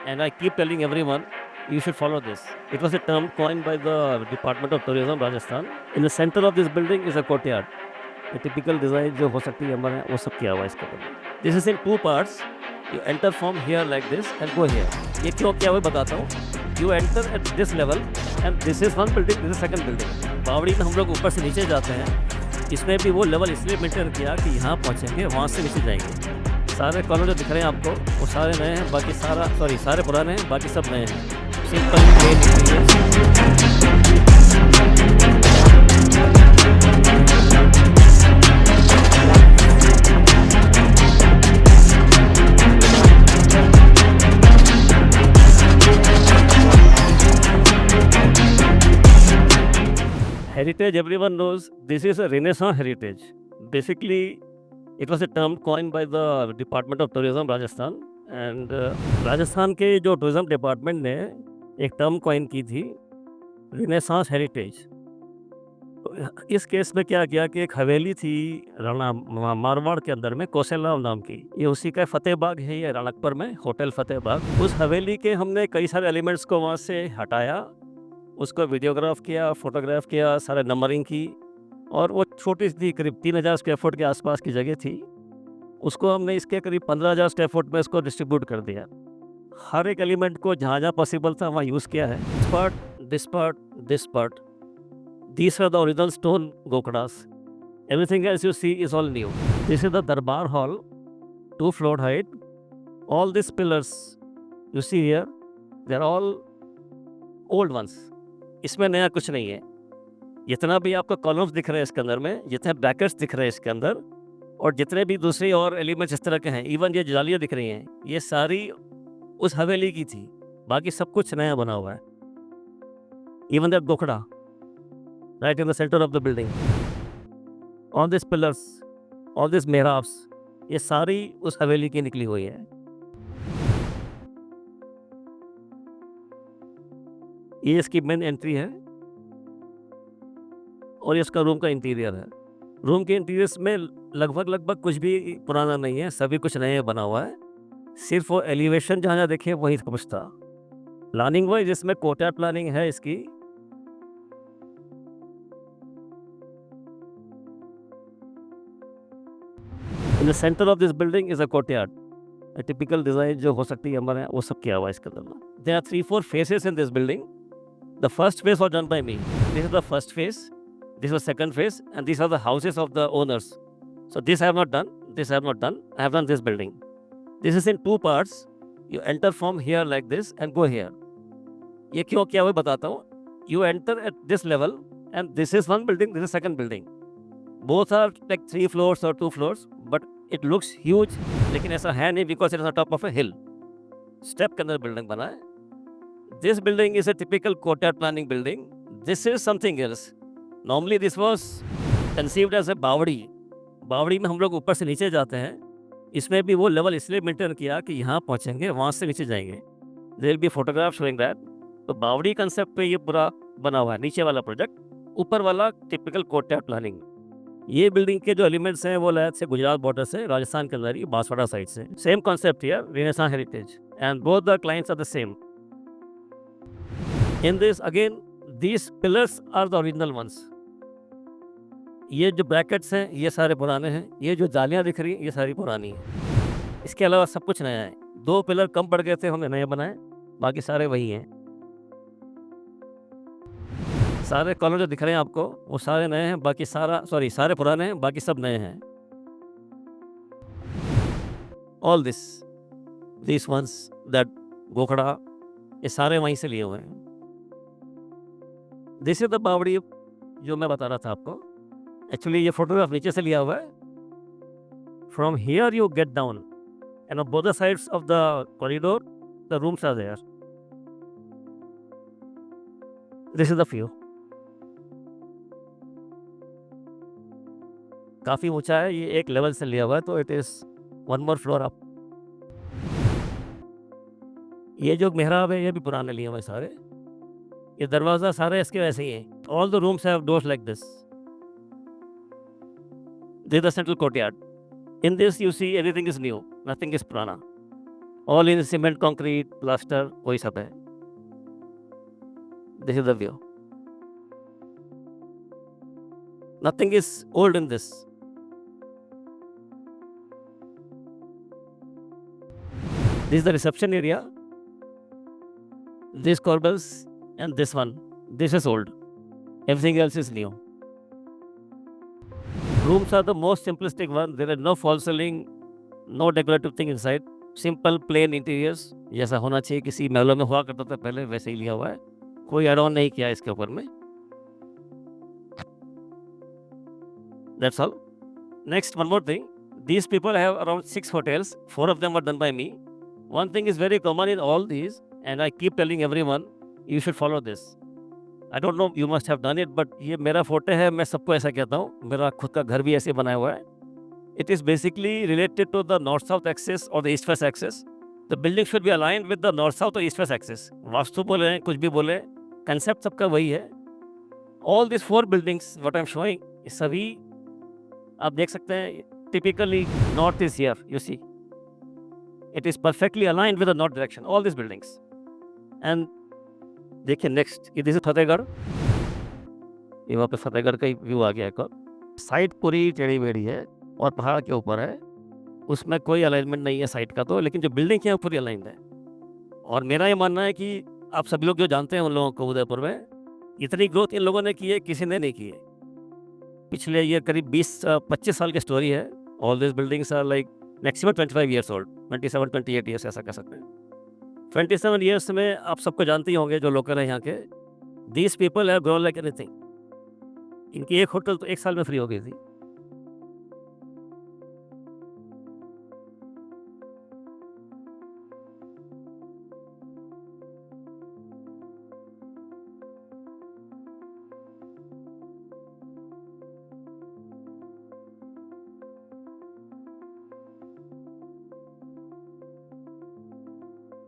and I keep telling everyone, you should follow this. It was a term coined by the Department of Tourism, Rajasthan. In the center of this building is a courtyard. A typical design जो हो सकती है हमारे यहाँ, वो सब किया हुआ है इसके अंदर. This is in two parts. You enter from here like this and go here. ये क्यों किया हुआ है बताता हूँ. You enter at this level and this is one building, this is second building. बावड़ी में हम लोग ऊपर से नीचे जाते हैं. इसमें भी वो लेवल इसलिए मेंटेन किया कि यहाँ पहुँचेंगे, वहाँ से नीचे जाएंगे. सारे कॉलर जो दिख रहे हैं आपको वो सारे नए हैं, बाकी सारे पुराने हैं, बाकी सब नए हैं. Simple heritage, everyone knows this is a Renaissance heritage. Basically, it was a term coined by the Department of Tourism, Rajasthan. And Rajasthan के जो टूरिज्म डिपार्टमेंट ने एक टर्म कॉइन की थी, रिनेसांस हेरिटेज. तो इस केस में क्या किया कि एक हवेली थी राणा मारवाड़ के अंदर में, कौशलराव नाम की. ये उसी का फतेह बाग है, ये रणकपुर में होटल फतेह बाग. उस हवेली के हमने कई सारे एलिमेंट्स को वहाँ से हटाया, उसको वीडियोग्राफ किया, फोटोग्राफ किया, सारे नंबरिंग की. और वो छोटी सी थी, करीब 3000 स्क्वायर फुट के आसपास की जगह थी. उसको हमने इसके करीब 15000 स्क्वायर फुट में इसको डिस्ट्रीब्यूट कर दिया. हर एक एलिमेंट को जहाँ जहाँ पॉसिबल था वहाँ यूज़ किया है. This part, these are the original stone gokadas. Everything else you see is all new. This is the Darbar Hall, 2 floor height. All these pillars you see here, they are all old ones. इसमें नया कुछ नहीं है. जितना भी आपको columns दिख रहे हैं इसके अंदर में, जितने ब्रैकेट्स दिख रहे हैं इसके अंदर, और जितने भी दूसरे और एलिमेंट्स इस तरह के हैं, इवन ये जालियाँ दिख रही हैं, ये सारी उस हवेली की थी. बाकी सब कुछ नया बना हुआ है. इवन दैट गोखड़ा right in the center of the building, all these pillars, all these mehrabs, ये सारी उस हवेली की निकली हुई है. ये इसकी मेन एंट्री है और ये इसका रूम का इंटीरियर है. रूम के इंटीरियर्स में लगभग कुछ भी पुराना नहीं है, सभी कुछ नए बना हुआ है. सिर्फ वो एलिवेशन जहाँ जहाँ देखे वही कुछ था. प्लानिंग वाइज इसमें कोटा प्लानिंग है इसकी. In the center of this building is a courtyard. A typical design जो हो सकती है हमारे यहाँ, वो सब किया हुआ है इसके अंदर. There are 3-4 phases in this building. The first phase was done by me. This is the first phase. This was second phase, and these are the houses of the owners. So this I have not done. This I have not done. I have done this building. This is in 2 parts. You enter from here like this and go here. ये क्यों किया हुआ है बताता हूँ. You enter at this level, and this is one building. This is second building. Both are like 3 floors or 2 floors, but it looks huge, लेकिन ऐसा है नहीं because it is on top of a hill. Step के अंदर building बना है. This building is a typical courtyard planning building. This is something else. Normally this was conceived as a बावड़ी. बावड़ी में हम लोग ऊपर से नीचे जाते हैं. इसमें भी वो लेवल इसलिए मेंटेन किया कि यहाँ पहुँचेंगे, वहाँ से नीचे जाएंगे. There will be photograph showing that. तो बावड़ी कंसेप्ट पे ये पूरा बना हुआ है. नीचे वाला प्रोजेक्ट, ऊपर वाला टिपिकल कोर्टयार्ड प्लानिंग. ये बिल्डिंग के जो एलिमेंट्स हैं वो लायक से गुजरात बॉर्डर से, राजस्थान के अंदर ही बांसवाड़ा साइड से. Same concept here, renaissance heritage, and both the clients are the same. In this again, these pillars are the original ones. ये जो ब्रैकेट्स हैं ये सारे पुराने हैं. ये जो जालियाँ दिख रही हैं ये सारी पुरानी हैं. इसके अलावा सब कुछ नया है. 2 पिलर कम पड़ गए थे, हमने नए बनाए, बाकी सारे वही हैं. सारे कॉलर जो दिख रहे हैं आपको वो सारे नए हैं, बाकी सारे पुराने हैं, बाकी सब नए हैं. ऑल दिस वंस दैट गोखड़ा, ये सारे वहीं से लिए हुए हैं. दिस इज द बावड़ी जो मैं बता रहा था आपको. एक्चुअली ये फोटोग्राफ नीचे से लिया हुआ है. From here you get down and on both the sides of the corridor the rooms are there. This is the view. काफ़ी ऊंचा है, ये एक लेवल से लिया हुआ है, तो it is 1 more floor up. ये जो मेहराब है ये भी पुराने लिए हुए सारे. ये दरवाज़ा सारे इसके वैसे ही हैं. All the rooms have doors like this. This is the central courtyard. In this you see everything is new, nothing is पुराना. All in cement, concrete, plaster, वही सब है। This is the view, nothing is old in this. This is the reception area, this corbels and this one, this is old, everything else is new. Rooms are the most simplistic one, there are no false ceiling, no decorative thing inside, simple plain interiors, जैसा होना चाहिए किसी महलों में हुआ करता था पहले, वैसे ही लिया हुआ है, कोई एड ऑन नहीं किया इसके ऊपर में। That's all. Next, one more thing, these people have around 6 hotels, 4 of them are done by me. One thing is very common in all these, and I keep telling everyone, you should follow this. I don't know, you must have done it, but ये मेरा फोटे है, मैं सबको ऐसा कहता हूँ, मेरा खुद का घर भी ऐसे बनाया हुआ है। It is basically related to the north-south axis or the east-west axis. The building should be aligned with the north-south or east-west axis. Vastu बोले, कुछ भी बोले, concept सबका वही है। All these 4 buildings, what I'm showing, सभी आप देख सकते हैं, typically north is here, you see. It is perfectly aligned with the north direction, all these buildings. And देखिए नेक्स्ट, ये दिस इज फतेहगढ़, ये वहाँ पे फतेहगढ़ का ही व्यू आ गया एक और। साइट पूरी टेढ़ी मेढ़ी है और पहाड़ के ऊपर है, उसमें कोई अलाइनमेंट नहीं है साइट का तो, लेकिन जो बिल्डिंग है वो पूरी अलाइंड है। और मेरा ये मानना है कि आप सभी लोग जो जानते हैं उन लोगों को, उदयपुर में इतनी ग्रोथ इन लोगों ने की है, किसी ने नहीं की है। पिछले ये करीब 20-25 साल की स्टोरी है। All this buildings are like maximum 25 years old, 27-28 years ऐसा कह सकते हैं। 27 ईयर्स में आप सबको जानते ही होंगे जो लोकल है यहाँ के, these people have grown like anything. इनकी एक होटल तो 1 साल में फ्री हो गई थी।